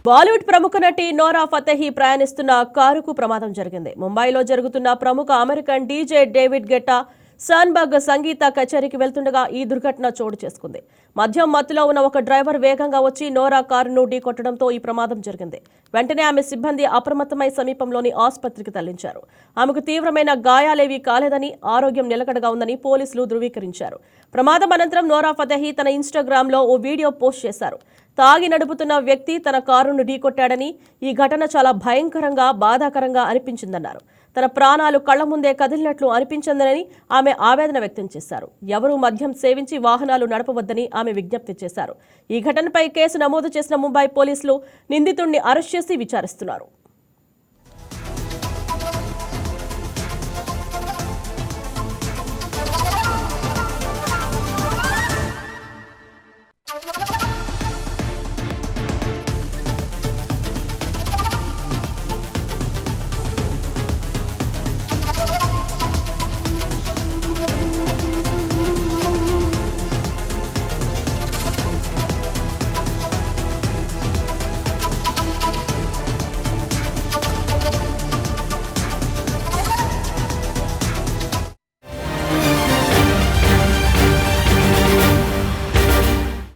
బాలీవుడ్ ప్రముఖ నటి నోరా ఫతేహి ప్రయాణిస్తున్న కారుకు ప్రమాదం జరిగింది. ముంబైలో జరుగుతున్న ప్రముఖ అమెరికన్ డీజే డేవిడ్ గెట్టా సన్బర్గ్ సంగీత కచేరీకి వెళ్తుండగా ఈ దుర్ఘటన చోటు చేసుకుంది. మద్యం మత్తులో ఉన్న ఒక డ్రైవర్ వేగంగా వచ్చి నోరా కారును ఢీకొట్టడంతో ఈ ప్రమాదం జరిగింది. వెంటనే ఆమె సిబ్బంది అప్రమత్తమై సమీపంలోని ఆసుపత్రికి తరలించారు. ఆమెకు తీవ్రమైన గాయాలేవీ కాలేదని, ఆరోగ్యం నిలకడగా ఉందని పోలీసులు ధృవీకరించారు. ప్రమాదం అనంతరం నోరా ఫతేహి తన ఇన్స్టాగ్రామ్లో ఓ వీడియో పోస్ట్ చేశారు. తాగి నడుపుతున్న వ్యక్తి తన కారును ఢీకొట్టాడని, ఈ ఘటన చాలా భయంకరంగా, బాధాకరంగా అనిపించిందన్నారు. తన ప్రాణాలు కళ్ల ముందే కదిలినట్లు అనిపించిందని ఆమె ఆవేదన వ్యక్తం చేశారు. ఎవరూ మద్యం సేవించి వాహనాలు నడపవద్దని ఆమె విజ్ఞప్తి చేశారు. ఈ ఘటనపై కేసు నమోదు చేసిన ముంబై పోలీసులు నిందితుడిని అరెస్ట్ చేసి విచారిస్తున్నారు.